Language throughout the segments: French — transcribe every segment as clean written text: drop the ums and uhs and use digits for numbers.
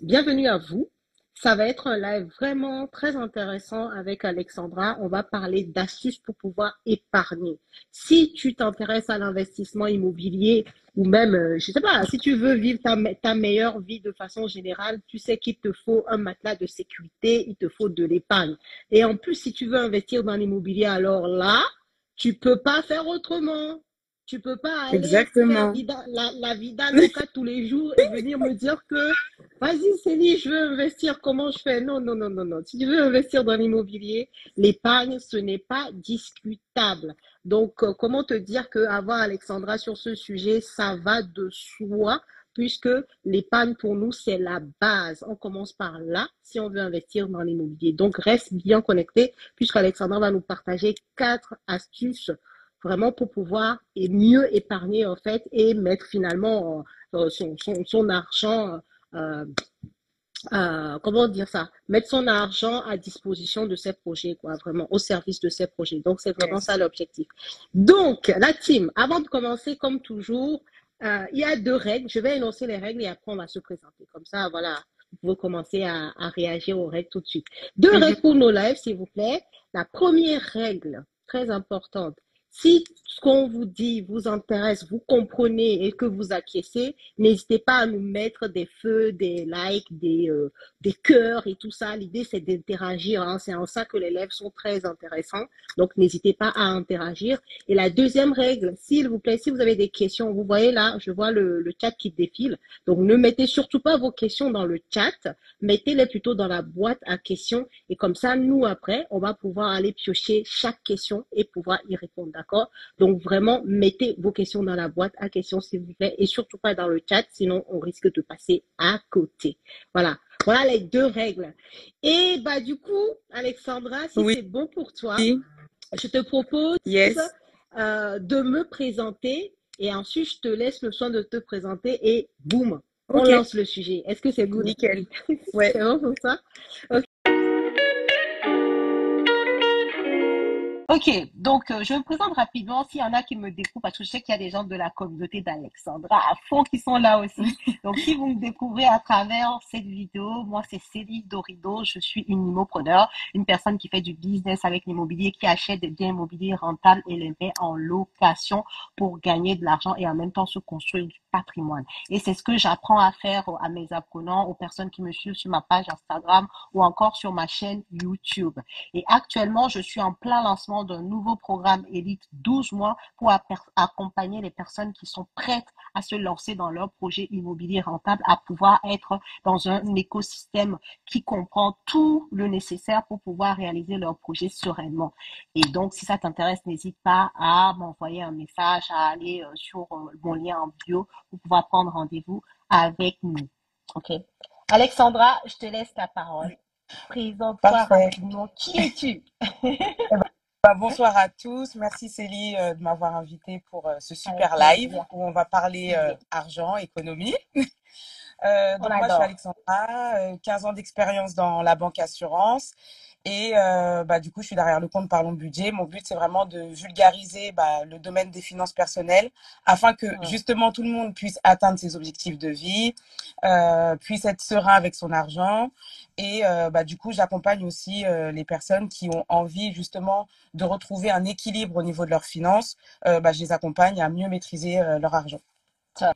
bienvenue à vous. Ça va être un live vraiment très intéressant avec Alexandra. On va parler d'astuces pour pouvoir épargner. Si tu t'intéresses à l'investissement immobilier ou même, je sais pas, si tu veux vivre ta meilleure vie de façon générale, tu sais qu'il te faut un matelas de sécurité, il te faut de l'épargne. Et en plus, si tu veux investir dans l'immobilier, alors là, tu peux pas faire autrement. Tu peux pas aller faire Exactement. la vida loca tous les jours et venir me dire que vas-y, Céline, je veux investir. Comment je fais? Non, non, non, non, non. Si tu veux investir dans l'immobilier, l'épargne, ce n'est pas discutable. Donc, comment te dire qu'avoir Alexandra sur ce sujet, ça va de soi, puisque l'épargne pour nous, c'est la base. On commence par là si on veut investir dans l'immobilier. Donc, reste bien connecté, puisque Alexandra va nous partager 4 astuces vraiment pour pouvoir et mieux épargner en fait et mettre finalement son argent euh, comment dire ça, mettre son argent à disposition de ses projets, quoi, vraiment, au service de ses projets. Donc, c'est vraiment ça Yes. l'objectif. Donc, la team, avant de commencer, comme toujours, il y a 2 règles. Je vais énoncer les règles et après, on va se présenter. Comme ça, voilà, vous pouvez commencer à réagir aux règles tout de suite. Deux Mhm. règles pour nos lives, s'il vous plaît. La première règle, très importante, si ce qu'on vous dit vous intéresse, vous comprenez et que vous acquiescez, n'hésitez pas à nous mettre des feux, des likes, des cœurs et tout ça. L'idée, c'est d'interagir, hein. C'est en ça que les lives sont très intéressants. Donc, n'hésitez pas à interagir. Et la deuxième règle, s'il vous plaît, si vous avez des questions, vous voyez là, je vois le chat qui défile. Donc, ne mettez surtout pas vos questions dans le chat. Mettez-les plutôt dans la boîte à questions. Et comme ça, nous, après, on va pouvoir aller piocher chaque question et pouvoir y répondre. D'accord? Donc, vraiment, mettez vos questions dans la boîte à questions, s'il vous plaît, et surtout pas dans le chat, sinon on risque de passer à côté. Voilà. Voilà les 2 règles. Et bah du coup, Alexandra, si Oui, c'est bon pour toi, je te propose yes. de me présenter et ensuite je te laisse le soin de te présenter et boum, on Ok, lance le sujet. Est-ce que c'est good? nickel. Ouais. C'est bon pour ça? Ok, donc je me présente rapidement s'il y en a qui me découvrent, parce que je sais qu'il y a des gens de la communauté d'Alexandra à fond qui sont là aussi. Donc si vous me découvrez à travers cette vidéo, moi c'est Céline Dorido, je suis une immopreneur, une personne qui fait du business avec l'immobilier, qui achète des biens immobiliers rentables et les met en location pour gagner de l'argent et en même temps se construire du patrimoine. Et c'est ce que j'apprends à faire à mes apprenants, aux personnes qui me suivent sur ma page Instagram ou encore sur ma chaîne YouTube. Et actuellement, je suis en plein lancement d'un nouveau programme Elite 12 mois pour accompagner les personnes qui sont prêtes à se lancer dans leur projet immobilier rentable, à pouvoir être dans un écosystème qui comprend tout le nécessaire pour pouvoir réaliser leur projet sereinement. Et donc, si ça t'intéresse, n'hésite pas à m'envoyer un message, à aller sur mon lien en bio pour pouvoir prendre rendez-vous avec nous. OK. Alexandra, je te laisse la parole. Présente-toi Parfait. rapidement. Qui es-tu? Eh ben, bonsoir à tous. Merci Célie de m'avoir invité pour ce Avec super live plaisir. où on va parler Yes. argent, économie. On Donc moi je suis adore. Alexandra, 15 ans d'expérience dans la banque assurance et du coup je suis derrière le compte Parlons Budget. Mon but c'est vraiment de vulgariser le domaine des finances personnelles afin que Hmm. justement tout le monde puisse atteindre ses objectifs de vie, puisse être serein avec son argent et du coup j'accompagne aussi les personnes qui ont envie justement de retrouver un équilibre au niveau de leurs finances. Je les accompagne à mieux maîtriser leur argent. Top.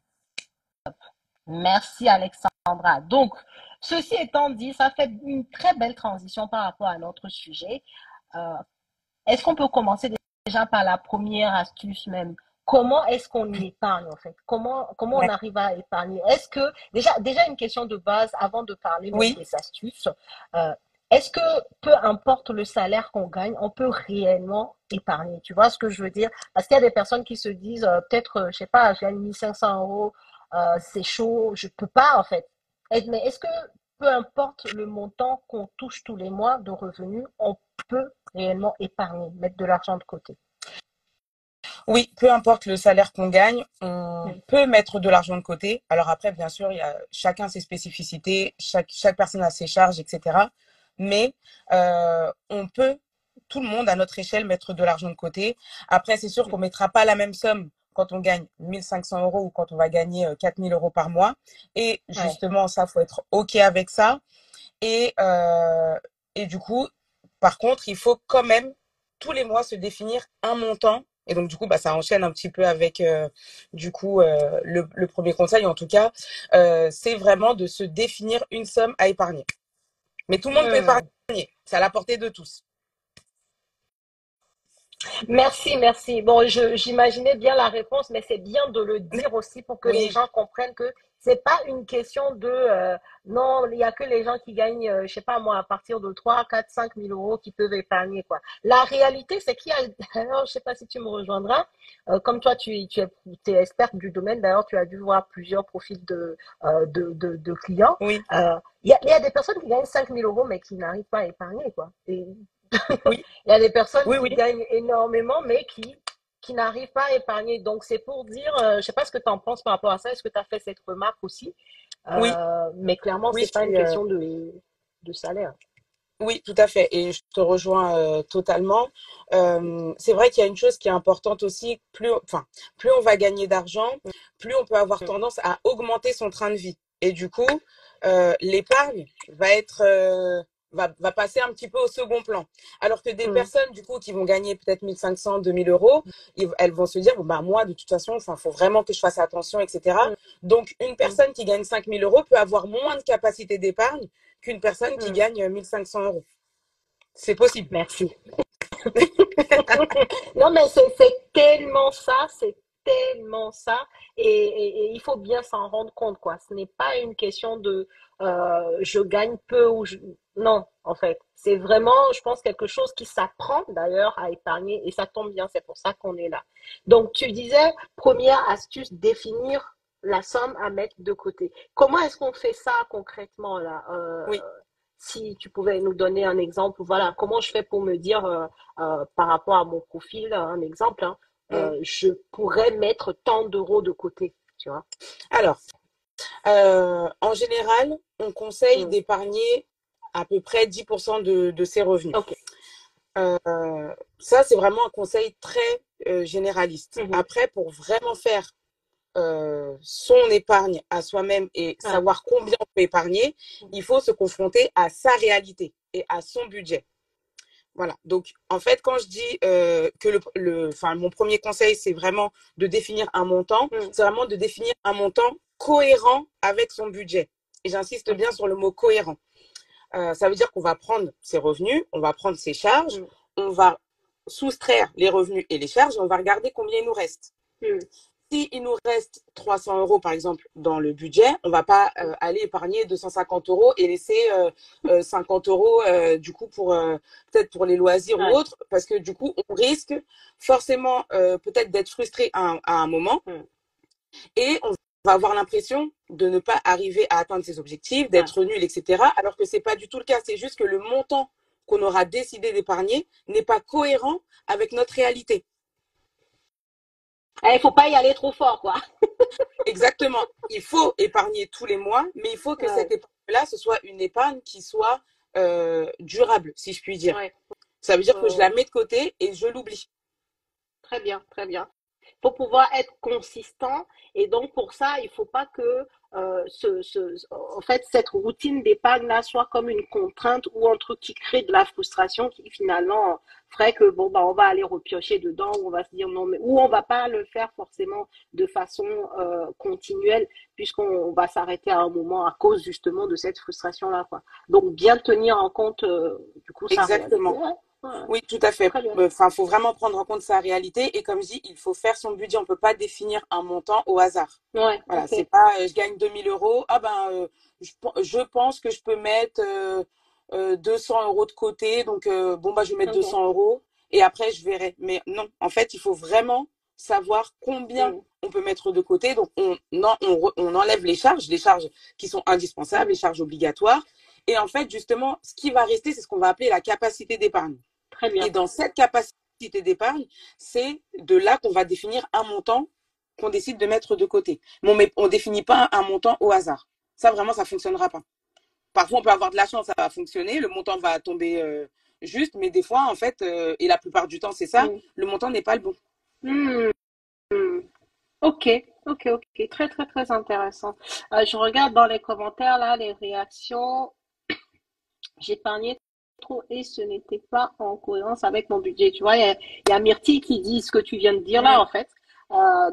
Merci Alexandra. Donc, ceci étant dit, ça fait une très belle transition par rapport à notre sujet. Euh, Est-ce qu'on peut commencer déjà par la première astuce même? Comment est-ce qu'on épargne en fait? Comment on Ouais. arrive à épargner? Est-ce que déjà une question de base avant de parler même Oui. des astuces, euh, est-ce que peu importe le salaire qu'on gagne, on peut réellement épargner? Tu vois ce que je veux dire? Parce qu'il y a des personnes qui se disent peut-être, je sais pas, je gagne 1 500 euros, c'est chaud, je peux pas en fait. Mais est-ce que peu importe le montant qu'on touche tous les mois de revenus, on peut réellement épargner, mettre de l'argent de côté? Oui, peu importe le salaire qu'on gagne, on Mm. peut mettre de l'argent de côté. Alors après, bien sûr, il y a chacun ses spécificités, chaque personne a ses charges, etc. Mais on peut, tout le monde à notre échelle, mettre de l'argent de côté. Après, c'est sûr qu'on mettra pas la même somme quand on gagne 1 500 € ou quand on va gagner 4 000 € par mois. Et Ouais. justement, ça, faut être OK avec ça. Et, euh, et du coup, par contre, il faut quand même tous les mois se définir un montant. Et donc, du coup, bah, ça enchaîne un petit peu avec, du coup, le premier conseil, en tout cas, c'est vraiment de se définir une somme à épargner. Mais tout le monde peut épargner. Hmm. C'est à la portée de tous. Merci, merci. Bon, j'imaginais bien la réponse, mais c'est bien de le dire aussi pour que les Oui, gens comprennent que c'est pas une question de non, il y a que les gens qui gagnent, je sais pas moi, à partir de 3, 4, 5 000 euros qui peuvent épargner, quoi. La réalité, c'est qu'il y a, alors, je sais pas si tu me rejoindras, comme toi, tu es experte du domaine, d'ailleurs, tu as dû voir plusieurs profils de clients. oui, Il y a des personnes qui gagnent 5 000 euros, mais qui n'arrivent pas à épargner, quoi. Et oui, il y a des personnes oui, qui oui, gagnent énormément, mais qui n'arrivent pas à épargner. Donc, c'est pour dire, je ne sais pas ce que tu en penses par rapport à ça. Est-ce que tu as fait cette remarque aussi? oui, Mais clairement, oui, c'est pas une question de salaire. oui, tout à fait. Et je te rejoins totalement. C'est vrai qu'il y a une chose qui est importante aussi. Plus on va gagner d'argent, plus on peut avoir Mm, tendance à augmenter son train de vie. Et du coup, l'épargne va passer un petit peu au second plan. Alors que des mm, personnes, du coup, qui vont gagner peut-être 1 500, 2 000 €, elles vont se dire, bon, bah, moi, de toute façon, enfin, faut vraiment que je fasse attention, etc. mm, Donc, une mm, personne qui gagne 5 000 € peut avoir moins de capacité d'épargne qu'une personne qui mm. gagne 1 500 €. C'est possible. Merci. Non, mais c'est tellement ça, c'est tellement ça. Et il faut bien s'en rendre compte, quoi. Ce n'est pas une question de je gagne peu ou je... Non, en fait. C'est vraiment, je pense, quelque chose qui s'apprend d'ailleurs à épargner et ça tombe bien, c'est pour ça qu'on est là. Donc, tu disais, première astuce, définir la somme à mettre de côté. Comment est-ce qu'on fait ça concrètement là? Oui. Si tu pouvais nous donner un exemple, voilà, comment je fais pour me dire par rapport à mon profil, un exemple, hein, Mm. je pourrais mettre tant d'euros de côté, tu vois. Alors, en général, on conseille Mm. d'épargner à peu près 10% de ses revenus. Ok. Ça, c'est vraiment un conseil très généraliste. Mhm. Après, pour vraiment faire son épargne à soi-même et Ouais. savoir combien on peut épargner, il faut se confronter à sa réalité et à son budget. Voilà. Donc, en fait, quand je dis que enfin, mon premier conseil, c'est vraiment de définir un montant, Mm. c'est vraiment de définir un montant cohérent avec son budget. Et j'insiste bien Ok. sur le mot cohérent. Ça veut dire qu'on va prendre ses revenus, on va prendre ses charges, Mm. on va soustraire les revenus et les charges, et on va regarder combien il nous reste. Mm. Si il nous reste 300 € par exemple dans le budget, on ne va pas aller épargner 250 € et laisser 50 € du coup pour peut-être pour les loisirs ou Ouais. autres, parce que du coup on risque forcément peut-être d'être frustré à un moment Mm. et on va avoir l'impression de ne pas arriver à atteindre ses objectifs, Ouais. d'être nul, etc. Alors que c'est pas du tout le cas. C'est juste que le montant qu'on aura décidé d'épargner n'est pas cohérent avec notre réalité. Il faut pas y aller trop fort, quoi. Exactement. Il faut épargner tous les mois, mais il faut que cette Ouais. épargne-là, ce soit une épargne qui soit durable, si je puis dire. Ouais. Ça veut dire Ouais, que je ouais. la mets de côté et je l'oublie. Très bien, très bien. Faut pouvoir être consistant et donc pour ça, il faut pas que en fait cette routine d'épargne là soit comme une contrainte ou un truc qui crée de la frustration qui finalement ferait que bon bah on va aller repiocher dedans ou on va se dire non mais ou on va pas le faire forcément de façon continuelle puisqu'on va s'arrêter à un moment à cause justement de cette frustration là quoi. Donc bien tenir en compte du coup sa réalité. Exactement. Ouais, ouais, Oui, tout à fait. très bien. Enfin, faut vraiment prendre en compte sa réalité et comme je dis, il faut faire son budget. On peut pas définir un montant au hasard. Ouais, Voilà, ok. c'est pas je gagne 2 000 €. Ah ben, je pense que je peux mettre 200 € de côté. Donc, bon, bah, je vais mettre Ok. 200 € et après, je verrai. Mais non, en fait, il faut vraiment savoir combien Mm, on peut mettre de côté. Donc, on enlève les charges qui sont indispensables, les mm. charges obligatoires. Et en fait, justement, ce qui va rester, c'est ce qu'on va appeler la capacité d'épargne. Très Et bien. dans cette capacité d'épargne, c'est de là qu'on va définir un montant qu'on décide de mettre de côté. Mais on ne définit pas un montant au hasard. Ça, vraiment, ça ne fonctionnera pas. Parfois, on peut avoir de la chance, ça va fonctionner, le montant va tomber juste, mais des fois, en fait, et la plupart du temps, c'est ça, Mm. le montant n'est pas le bon. Mm, mm. Ok, ok. Très, très, très intéressant. Je regarde dans les commentaires, là, les réactions. J'épargnais trop et ce n'était pas en cohérence avec mon budget. Tu vois, il y a Myrtille qui dit ce que tu viens de dire là, Mm. en fait,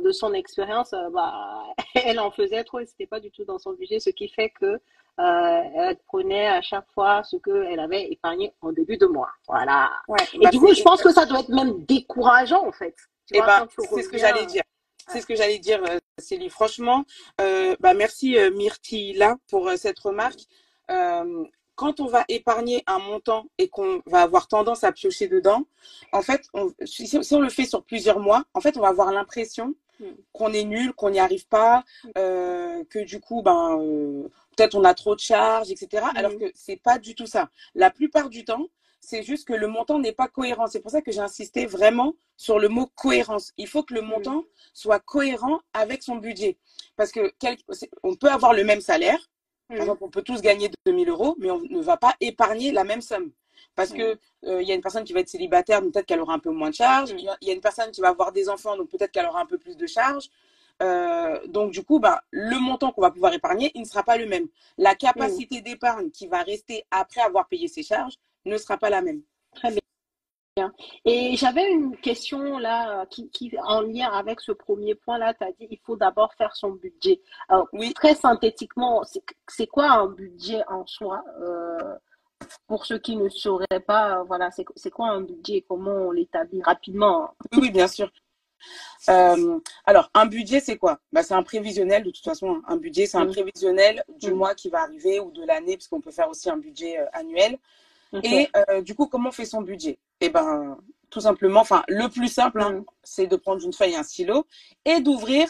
de son expérience. Bah, elle en faisait trop et c'était pas du tout dans son budget, ce qui fait que elle prenait à chaque fois ce qu'elle avait épargné en début de mois. Voilà. Ouais, Et bah du coup, je pense que ça doit être même décourageant, en fait. Tu eh vois, ben, quand tu c'est ce que j'allais reviens. dire. Ouais. C'est ce que j'allais dire, Célie. Franchement, bah merci Myrtille là pour cette remarque. Euh, Quand on va épargner un montant et qu'on va avoir tendance à piocher dedans, en fait, si on le fait sur plusieurs mois, en fait, on va avoir l'impression Mm, qu'on est nul, qu'on n'y arrive pas, que du coup, peut-être on a trop de charges, etc. Alors mm, que c'est pas du tout ça. La plupart du temps, c'est juste que le montant n'est pas cohérent. C'est pour ça que j'ai insisté vraiment sur le mot cohérence. Il faut que le mm, montant soit cohérent avec son budget. Parce que on peut avoir le même salaire. Par mm, exemple, on peut tous gagner 2 000 euros, mais on ne va pas épargner la même somme. Parce mm, que il y a une personne qui va être célibataire, donc peut-être qu'elle aura un peu moins de charges. mm, Il y a une personne qui va avoir des enfants, donc peut-être qu'elle aura un peu plus de charges. Donc du coup, le montant qu'on va pouvoir épargner, il ne sera pas le même. La mm. capacité d'épargne qui va rester après avoir payé ses charges ne sera pas la même. Très bien. Et j'avais une question là qui en lien avec ce premier point là, tu as dit il faut d'abord faire son budget. Alors, Oui, très synthétiquement, c'est quoi un budget en soi pour ceux qui ne sauraient pas, voilà, c'est quoi un budget et comment on l'établit rapidement? oui, oui, bien sûr. Alors, un budget, c'est quoi? C'est un prévisionnel, de toute façon. Hein. Un budget, c'est un Hein. prévisionnel du Mm, mois qui va arriver ou de l'année, parce qu'on peut faire aussi un budget annuel. Et ok. du coup, comment on fait son budget? Eh ben, tout simplement, enfin, le plus simple, hein, Mm, c'est de prendre une feuille et un stylo et d'ouvrir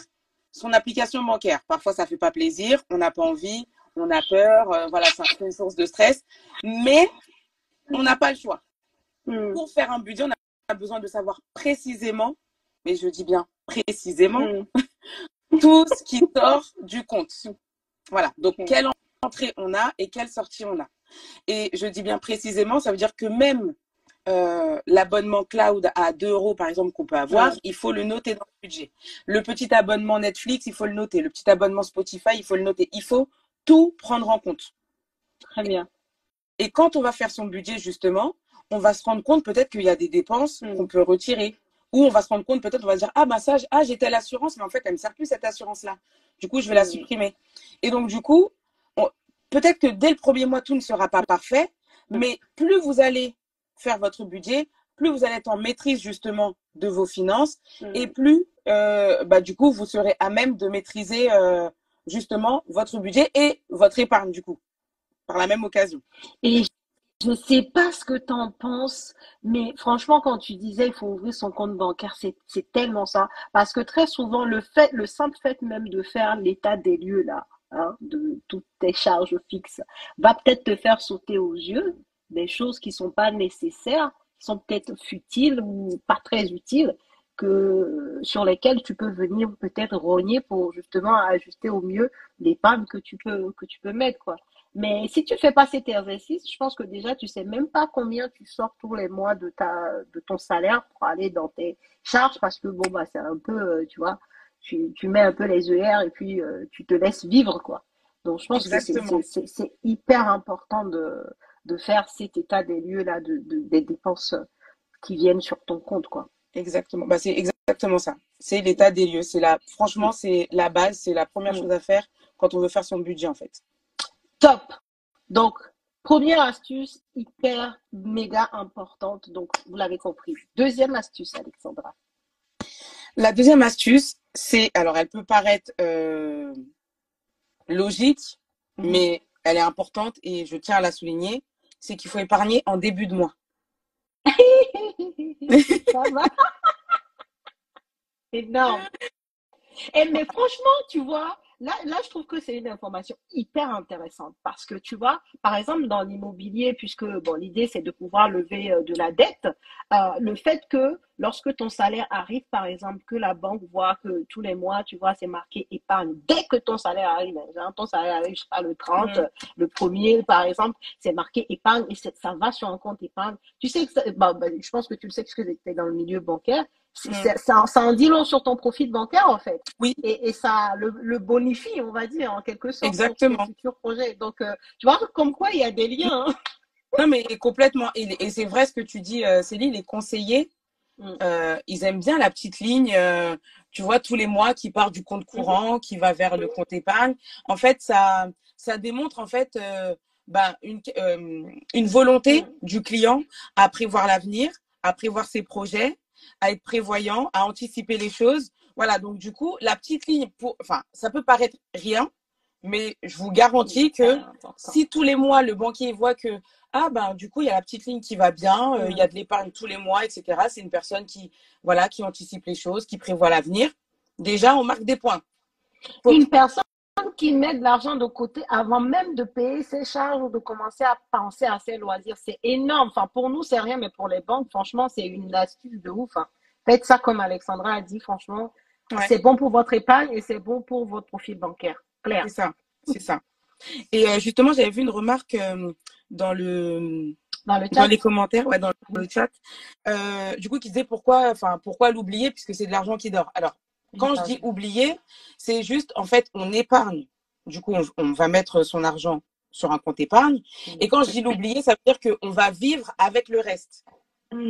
son application bancaire. Parfois, ça fait pas plaisir, on n'a pas envie, on a peur, voilà, c'est une source de stress, mais on n'a pas le choix. mm, Pour faire un budget, on a besoin de savoir précisément, mais je dis bien précisément, mm, tout ce qui sort du compte. Voilà, donc ok. quelle entrée on a et quelle sortie on a. Et je dis bien précisément, ça veut dire que même l'abonnement cloud à 2 euros, par exemple, qu'on peut avoir, Ouais, il faut le noter dans le budget. Le petit abonnement Netflix, il faut le noter. Le petit abonnement Spotify, il faut le noter. Il faut tout prendre en compte. très bien. Et quand on va faire son budget, justement, on va se rendre compte peut-être qu'il y a des dépenses qu'on Mm, peut retirer. Ou on va se rendre compte, peut-être, on va se dire, ah ben ça, ah, j'ai telle assurance, mais en fait, elle ne me sert plus cette assurance-là. Du coup, je vais la mm, supprimer. Et donc, du coup, peut-être que dès le premier mois, tout ne sera pas parfait, mm, mais plus vous allez faire votre budget, plus vous allez être en maîtrise justement de vos finances et mm. plus du coup vous serez à même de maîtriser justement votre budget et votre épargne du coup par la même occasion. Et je sais pas ce que tu en penses, mais franchement, quand tu disais il faut ouvrir son compte bancaire, c'est tellement ça. Parce que très souvent, le simple fait même de faire l'état des lieux là, hein, de toutes tes charges fixes, va peut-être te faire sauter aux yeux des choses qui sont pas nécessaires, qui sont peut-être futiles ou pas très utiles, sur lesquelles tu peux venir peut-être rogner pour justement ajuster au mieux l'épargne que tu peux mettre, quoi. Mais si tu fais pas cet exercice, je pense que déjà, tu sais même pas combien tu sors tous les mois de ton salaire pour aller dans tes charges parce que bon, bah, c'est un peu, tu vois, tu mets un peu les œillères et puis tu te laisses vivre, quoi. Donc, je pense que Exactement. c'est hyper important de faire cet état des lieux là, des dépenses qui viennent sur ton compte, quoi. Exactement. C'est exactement ça. C'est l'état des lieux. Mm, Franchement, c'est la base, c'est la première mm. chose à faire quand on veut faire son budget en fait. Top! Donc, première astuce hyper méga importante. Donc, vous l'avez compris. Deuxième astuce, Alexandra. La deuxième astuce, alors elle peut paraître logique, Mhm. mais elle est importante et je tiens à la souligner, c'est qu'il faut épargner en début de mois. Ça va? Énorme. Mais franchement, tu vois, là, je trouve que c'est une information hyper intéressante parce que tu vois, par exemple, dans l'immobilier, puisque bon, l'idée c'est de pouvoir lever de la dette, le fait que lorsque ton salaire arrive, par exemple, que la banque voit que tous les mois, tu vois, c'est marqué épargne. Dès que ton salaire arrive, hein, ton salaire arrive, je sais pas, le 30, Mmh. le premier, par exemple, c'est marqué épargne et ça va sur un compte épargne. Tu sais que je pense que tu le sais que tu es dans le milieu bancaire. Mm. Ça en dit long sur ton profil bancaire, en fait. Oui, Et ça le bonifie, on va dire, en quelque sorte, sur tes exactement. futurs projets. Donc, tu vois, comme quoi il y a des liens. Hein. Non, mais complètement. Et c'est vrai ce que tu dis, Céline, les conseillers, Mm. ils aiment bien la petite ligne, tu vois, tous les mois qui part du compte Mhm. courant, qui va vers le compte épargne. En fait, ça démontre en fait bah, une volonté Mm. du client à prévoir l'avenir, à prévoir ses projets, à être prévoyant, à anticiper les choses. Voilà, donc du coup, la petite ligne, enfin, ça peut paraître rien, mais je vous garantis C'est que important. si tous les mois, le banquier voit que ah ben du coup il y a la petite ligne qui va bien, il y a Mm. de l'épargne tous les mois, etc. C'est une personne qui voilà qui anticipe les choses, qui prévoit l'avenir. Déjà on marque des points. Faut- Une personne qui met de l'argent de côté avant même de payer ses charges ou de commencer à penser à ses loisirs, c'est énorme. Enfin, pour nous, c'est rien, mais pour les banques, franchement, c'est une astuce de ouf. Hein. Faites ça comme Alexandra a dit, franchement, Ouais, c'est bon pour votre épargne et c'est bon pour votre profil bancaire. c'est Clair. ça, c'est ça. Et justement j'avais vu une remarque dans le Dans le dans chat, les commentaires, ouais, dans le chat, du coup qui disait pourquoi l'oublier puisque c'est de l'argent qui dort. Alors j'ai quand je pas dis vu. oublier, c'est juste en fait on épargne. Du coup on va mettre son argent sur un compte épargne. Et quand je dis l'oublier, ça veut dire qu'on va vivre avec le reste.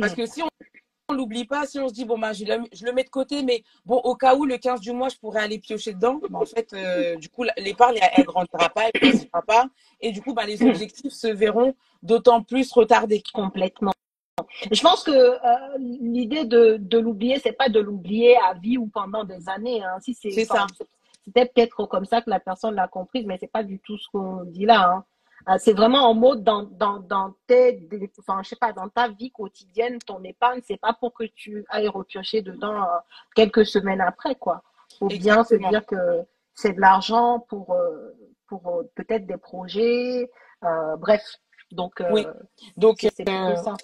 Parce Mm. que si on l'oublie pas, si on se dit, bon, ben, je le mets de côté, mais bon, au cas où, le 15 du mois, je pourrais aller piocher dedans, ben, en fait, du coup, l'épargne, elle grandira pas, elle grossira pas. Et du coup, ben, les objectifs se verront d'autant plus retardés. Complètement. Je pense que l'idée de l'oublier, c'est pas de l'oublier à vie ou pendant des années. Hein. Si c'est, C'est enfin, ça, c'était peut-être comme ça que la personne l'a comprise, mais c'est pas du tout ce qu'on dit là. Hein. C'est vraiment en mode dans enfin, je sais pas, dans ta vie quotidienne, ton épargne, c'est pas pour que tu ailles repiocher dedans quelques semaines après, quoi. Faut bien se exactement. dire que c'est de l'argent pour peut-être des projets, bref. Donc, Oui. Donc, c'est plutôt ça.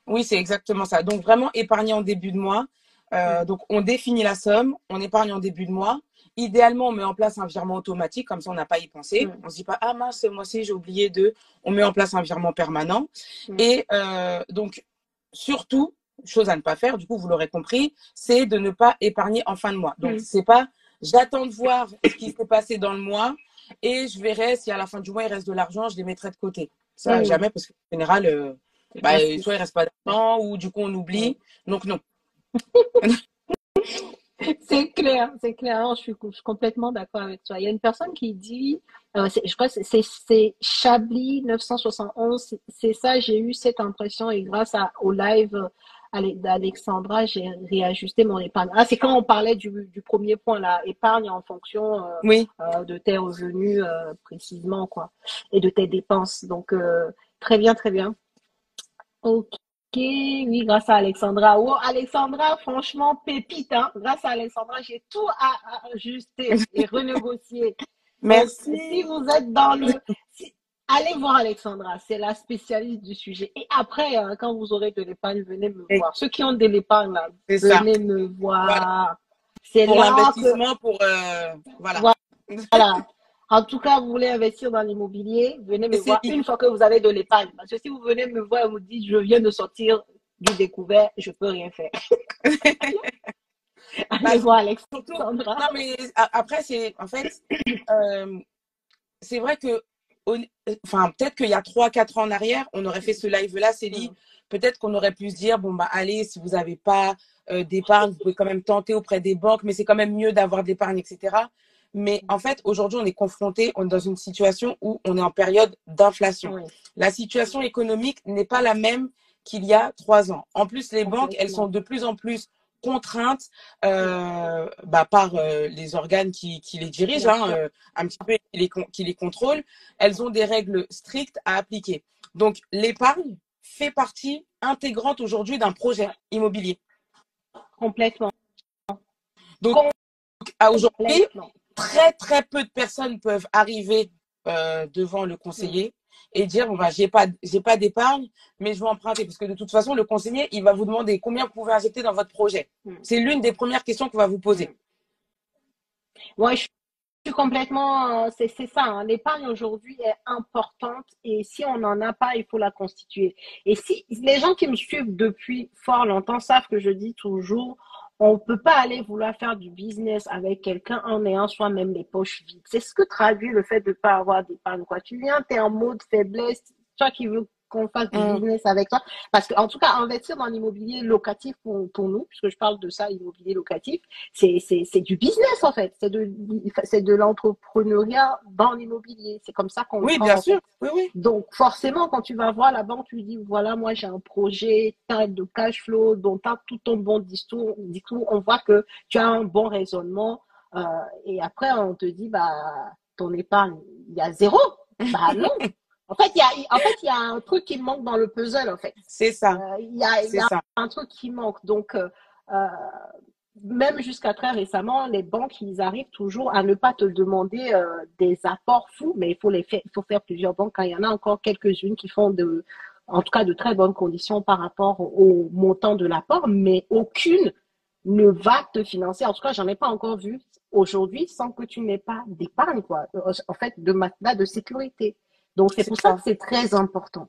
oui, c'est exactement ça. Donc, vraiment épargner en début de mois. Mm. Donc, on définit la somme, on épargne en début de mois. Idéalement, on met en place un virement automatique, comme ça, on n'a pas à y penser. Mm. On ne se dit pas, ah mince, ce mois-ci, j'ai oublié de. On met en place un virement permanent. Mm. Et donc, surtout, chose à ne pas faire, du coup, vous l'aurez compris, c'est de ne pas épargner en fin de mois. Donc, Mm. c'est pas, j'attends de voir ce qui s'est passé dans le mois et je verrai si à la fin du mois, il reste de l'argent, je les mettrai de côté. Ça, Mm. jamais, parce qu'en général, C'est bah, soit il gaspille. reste pas d'argent ou du coup on Mm. oublie. Donc non. C'est clair, hein, je suis complètement d'accord avec toi. Il y a une personne qui dit, je crois que c'est Chablis 971, c'est ça, j'ai eu cette impression et grâce au live d'Alexandra, j'ai réajusté mon épargne. Ah, c'est quand on parlait du premier point, là, épargne en fonction Oui, de tes revenus précisément, quoi, et de tes dépenses. Donc, très bien, très bien. Ok, oui, grâce à Alexandra. Oh, Alexandra, franchement, pépite, hein. Grâce à Alexandra, j'ai tout à ajuster et renégocier. Donc, si merci. vous êtes dans allez voir Alexandra, c'est la spécialiste du sujet. Et après, quand vous aurez de l'épargne, venez me Et voir. Ceux qui ont de l'épargne, là, c'est ça. venez me Voilà. voir. C'est Pour là que, l'investissement, pour voilà. voilà. En tout cas, vous voulez investir dans l'immobilier, venez Et me c'est voir une fois que vous avez de l'épargne. Parce que si vous venez me voir et vous dites, je viens de sortir du découvert, je peux rien faire. bah, Allez voir surtout. Alexandra. Non mais après c'est en fait euh, c'est vrai que enfin peut-être qu'il y a 3 4 ans en arrière, on aurait fait ce live là, Célie. Mm. Peut-être qu'on aurait pu se dire bon bah allez, si vous n'avez pas d'épargne, vous pouvez quand même tenter auprès des banques, mais c'est quand même mieux d'avoir de l'épargne, etc. Mais en fait, aujourd'hui, on est confronté, on est dans une situation où on est en période d'inflation. Oui, La situation économique n'est pas la même qu'il y a 3 ans. En plus, les banques, elles sont complètement. de plus en plus contraintes Mm. par les organes qui les dirigent, Bien hein, sûr. un petit peu qui les contrôlent. Elles ont des règles strictes à appliquer. Donc, l'épargne fait partie intégrante aujourd'hui d'un projet immobilier. Complètement. Donc, à aujourd'hui, Complètement. très très peu de personnes peuvent arriver devant le Mm. conseiller et dire bon bah j'ai pas d'épargne mais je vais emprunter parce que de toute façon le conseiller il va vous demander combien vous pouvez injecter dans votre projet. Mm. C'est l'une des premières questions qu'on va vous poser. Mm. Ouais, je suis complètement. C'est ça. Hein. L'épargne aujourd'hui est importante et si on n'en a pas, il faut la constituer. Et si les gens qui me suivent depuis fort longtemps savent que je dis toujours, on peut pas aller vouloir faire du business avec quelqu'un en ayant soi-même les poches vides. C'est ce que traduit le fait de pas avoir d'épargne, quoi. Tu viens, t'es en mode faiblesse, toi qui veux qu'on fasse du Mm. business avec toi. Parce que, en tout cas, investir dans l'immobilier locatif pour nous, puisque je parle de ça, l'immobilier locatif, c'est du business, en fait. C'est de l'entrepreneuriat dans l'immobilier. C'est comme ça qu'on le Oui, prend, bien en sûr. fait. Oui, oui. Donc, forcément, quand tu vas voir la banque, tu lui dis, voilà, moi, j'ai un projet, t'as de cash flow, dont t'as tout ton bon discours, on voit que tu as un bon raisonnement, euh, et après, on te dit, bah, ton épargne, il y a zéro. Bah, non. En fait, il y a un truc qui manque dans le puzzle, en fait. C'est ça. Il y C'est a ça. un truc qui manque. Donc, euh, même jusqu'à très récemment, les banques, ils arrivent toujours à ne pas te demander des apports fous, mais il faut faire plusieurs banques. Quand il y en a encore quelques-unes qui font en tout cas, de très bonnes conditions par rapport au montant de l'apport, mais aucune ne va te financer. En tout cas, j'en ai pas encore vu aujourd'hui sans que tu n'aies pas d'épargne, quoi. En fait, de matelas de sécurité. Donc, c'est C'est pour ça que ça. c'est très important.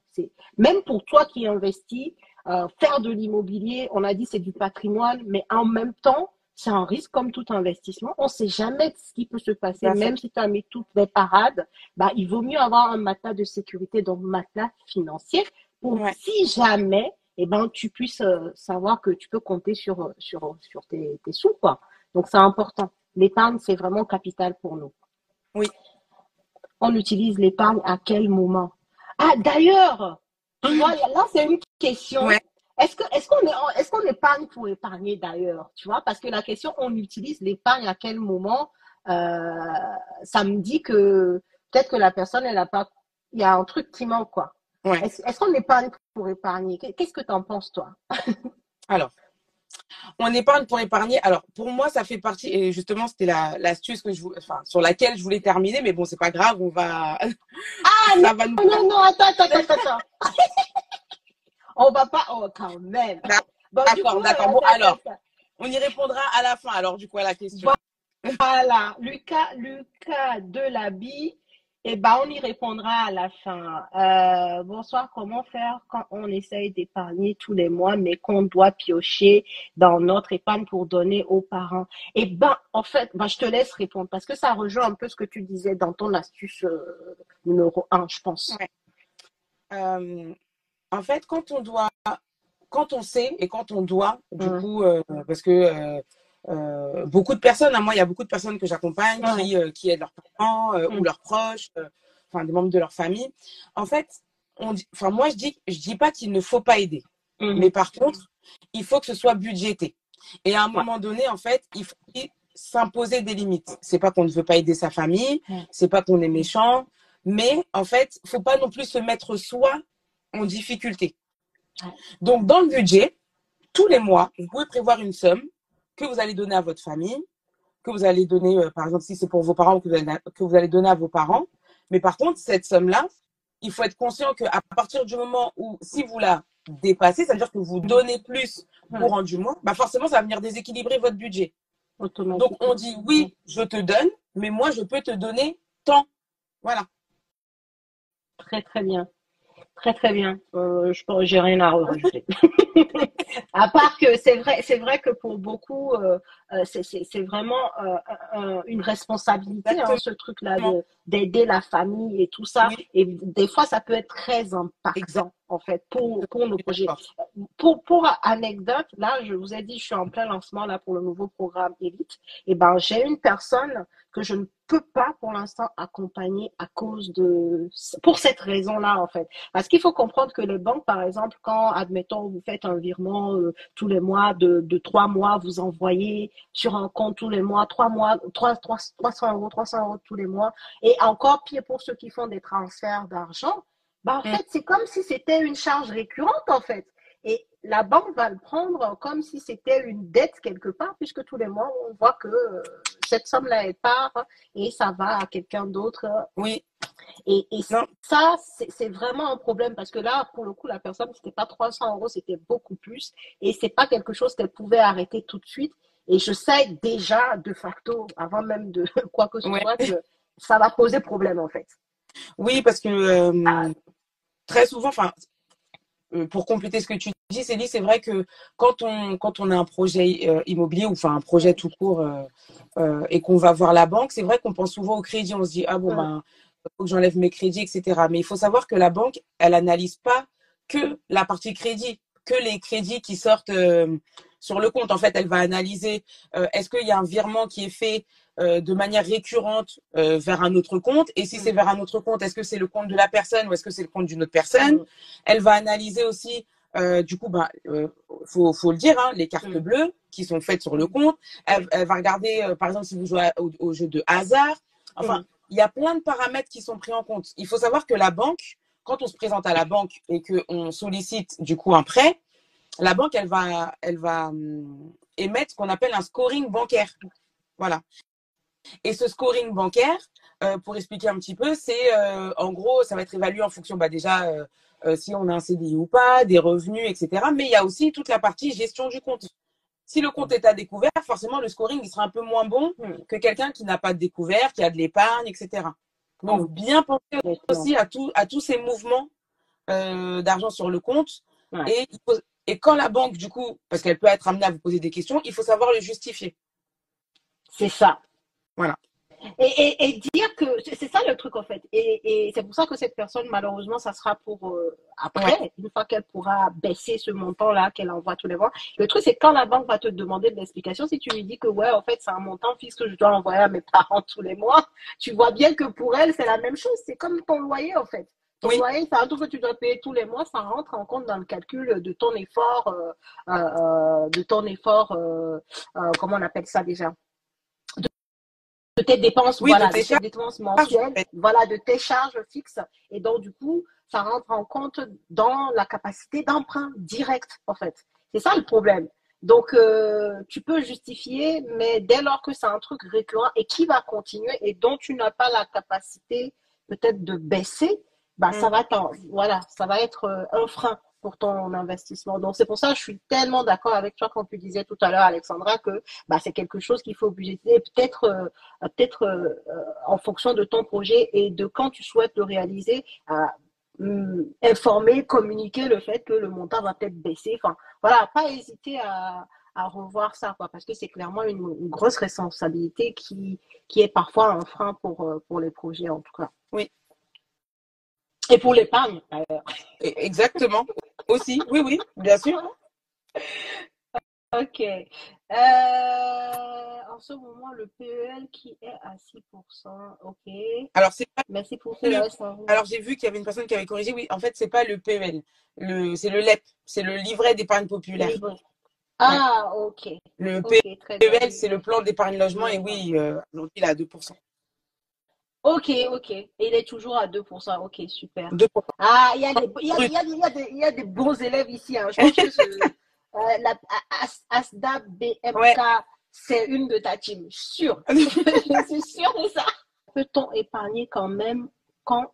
Même pour toi qui investis, faire de l'immobilier, on a dit c'est du patrimoine, mais en même temps, c'est un risque comme tout investissement. On ne sait jamais ce qui peut se Tout passer, à fait. même si tu as mis toutes les parades, bah, il vaut mieux avoir un matelas de sécurité, donc matelas financier, pour Ouais. si jamais, eh ben, tu puisses savoir que tu peux compter sur tes sous, quoi. Donc, c'est important. L'épargne, c'est vraiment capital pour nous. Oui. On utilise l'épargne à quel moment? Ah, d'ailleurs, tu vois, là, c'est une question. Ouais. Est-ce qu'on épargne pour épargner d'ailleurs? Tu vois, parce que la question, on utilise l'épargne à quel moment? euh, Ça me dit que peut-être que la personne, elle a pas, il y a un truc qui manque, quoi. Ouais. Est-ce qu'on épargne pour épargner? Qu'est-ce que tu en penses, toi? Alors, on épargne pour épargner. Alors, pour moi, ça fait partie, et justement, c'était l'astuce enfin, sur laquelle je voulais terminer, mais bon, c'est pas grave, Ah, non, ça va nous non, prendre. non, attends. On va pas, oh, quand même. Bon, du coup, D'accord, d'accord. Bon, alors, attends. on y répondra à la fin, alors, du coup, à la question. Voilà, Lucas Delaby, eh ben, on y répondra à la fin. Bonsoir, comment faire quand on essaye d'épargner tous les mois, mais qu'on doit piocher dans notre épargne pour donner aux parents? Eh ben, en fait, ben, je te laisse répondre parce que ça rejoint un peu ce que tu disais dans ton astuce numéro un, je pense. Ouais. Euh, En fait, quand on sait et quand on doit, du Hum, coup, parce que beaucoup de personnes, hein, moi, il y a beaucoup de personnes que j'accompagne ouais, qui aident leurs parents ou hum, leurs proches, enfin des membres de leur famille. En fait, enfin moi, je dis pas qu'il ne faut pas aider, mais mhm, par contre, il faut que ce soit budgété. Et à un ouais, moment donné, en fait, il faut s'imposer des limites. C'est pas qu'on ne veut pas aider sa famille, hum, c'est pas qu'on est méchant, mais en fait, faut pas non plus se mettre soi en difficulté. ouais, Donc, dans le budget, tous les mois, vous pouvez prévoir une somme que vous allez donner à votre famille, que vous allez donner, par exemple, si c'est pour vos parents, que vous allez donner à vos parents. Mais par contre, cette somme-là, il faut être conscient qu'à partir du moment où, si vous la dépassez, ça veut dire que vous hum, donnez plus ouais, courant du mois, bah forcément, ça va venir déséquilibrer votre budget. Donc, on automatiquement. dit Hum. oui, je te donne, mais moi, je peux te donner tant. Voilà. Très, très bien. Très très bien. Je pense j'ai rien à rajouter. À part que c'est vrai que pour beaucoup, c'est vraiment une responsabilité, hein, Exactement. ce truc-là de d'aider la famille et tout ça. Oui, Et des fois, ça peut être très exactement. impactant en fait pour nos projets. D'accord. Pour anecdote, là, je vous ai dit, je suis en plein lancement là pour le nouveau programme Elite. Et ben, j'ai une personne que je ne peux pas pour l'instant accompagner à cause pour cette raison-là en fait. Parce qu'il faut comprendre que les banques, par exemple, quand, admettons, vous faites un virement tous les mois de 3 mois, vous envoyez sur un compte tous les mois, 3 mois, 300 euros tous les mois. Et encore pire pour ceux qui font des transferts d'argent, bah, en Mm. fait, c'est comme si c'était une charge récurrente, en fait. Et la banque va le prendre comme si c'était une dette quelque part, puisque tous les mois, on voit que cette somme-là, elle part et ça va à quelqu'un d'autre. Oui, Et non, ça, c'est vraiment un problème parce que là, pour le coup, la personne, c'était pas 300 euros, c'était beaucoup plus. Et c'est pas quelque chose qu'elle pouvait arrêter tout de suite. Et je sais déjà, de facto, avant même de quoi que ce ouais. soit, que ça va poser problème, en fait. Oui, parce que très souvent, enfin, pour compléter ce que tu dis, Céline, c'est vrai que quand on a un projet immobilier ou enfin un projet tout court et qu'on va voir la banque, c'est vrai qu'on pense souvent au crédit. On se dit, ah bon, Mm, ben, faut que j'enlève mes crédits, etc. Mais il faut savoir que la banque, elle analyse pas que la partie crédit, que les crédits qui sortent sur le compte. En fait, elle va analyser est-ce qu'il y a un virement qui est fait de manière récurrente vers un autre compte. Et si c'est mm, vers un autre compte, est-ce que c'est le compte de la personne ou est-ce que c'est le compte d'une autre personne? mm, Elle va analyser aussi, du coup, ben, faut le dire, hein, les cartes mm, bleues qui sont faites sur le mm, compte. mm, Elle va regarder, par exemple, si vous jouez au jeu de hasard. Enfin, mm, il y a plein de paramètres qui sont pris en compte. Il faut savoir que la banque, quand on se présente à la banque et qu'on sollicite du coup un prêt, la banque, elle va émettre ce qu'on appelle un scoring bancaire. Voilà. Et ce scoring bancaire, pour expliquer un petit peu, c'est en gros, ça va être évalué en fonction bah, déjà si on a un CDI ou pas, des revenus, etc. Mais il y a aussi toute la partie gestion du compte. Si le compte est à découvert, forcément, le scoring il sera un peu moins bon mm. que quelqu'un qui n'a pas de découvert, qui a de l'épargne, etc. Donc, Mm, bien penser complètement. aussi à tous ces mouvements d'argent sur le compte. Ouais, Et, et quand la banque, du coup, parce qu'elle peut être amenée à vous poser des questions, il faut savoir le justifier. c'est ça. Voilà. Et dire que c'est ça le truc en fait. Et c'est pour ça que cette personne, malheureusement, ça sera pour Ouais. après, une fois qu'elle pourra baisser ce montant-là qu'elle envoie tous les mois. Le truc, c'est quand la banque va te demander de l'explication, si tu lui dis que ouais, en fait, c'est un montant fixe que je dois envoyer à mes parents tous les mois, tu vois bien que pour elle, c'est la même chose. C'est comme ton loyer en fait. Ton Oui, loyer, c'est un truc que tu dois payer tous les mois, ça rentre en compte dans le calcul de ton effort, comment on appelle ça déjà? De tes dépenses, oui, de voilà, de tes tes charges, dépenses en mensuelles, fait. voilà, de tes charges fixes. Et donc, du coup, ça rentre en compte dans la capacité d'emprunt direct, en fait. C'est ça le problème. Donc, tu peux justifier, mais dès lors que c'est un truc récurrent et qui va continuer et dont tu n'as pas la capacité peut-être de baisser, bah, Mm. voilà, ça va être un frein pour ton investissement. Donc, c'est pour ça que je suis tellement d'accord avec toi quand tu disais tout à l'heure, Alexandra, que bah, c'est quelque chose qu'il faut budgéter. Peut-être en fonction de ton projet et de quand tu souhaites le réaliser, informer, communiquer le fait que le montant va peut-être baisser. Enfin, voilà, pas hésiter à revoir ça, quoi, parce que c'est clairement une grosse responsabilité qui est parfois un frein pour les projets, en tout cas. Oui, Et pour l'épargne, exactement. Aussi, oui, oui, bien sûr. ok. En ce moment, le PEL qui est à 6%. Ok. Alors, c'est pas Merci pour le. cela. Ça Alors, j'ai vu qu'il y avait une personne qui avait corrigé. Oui, en fait, c'est pas le PEL. C'est le LEP. C'est le livret d'épargne populaire. libre. Ouais. Ah, ok. Le Ok, très bien. PEL, c'est le plan d'épargne logement. Et D'accord. oui, aujourd'hui, il est à 2%. Ok, ok. Et il est toujours à 2%. Ok, super. 2%. Ah, il y a des, il y a, il Brut. y a, il y a des, il y a des bons élèves ici, hein. Je pense que la ASDA Ouais. BMK, c'est une de ta team. Sûre. Je suis sûre de ça. Peut-on épargner quand même quand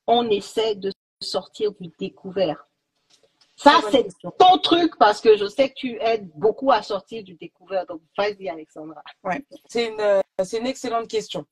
on essaie de sortir du découvert? Très Ça, bonne c'est question. ton truc parce que je sais que tu aides beaucoup à sortir du découvert. Donc, vas-y, Alexandra. Ouais. C'est une excellente question.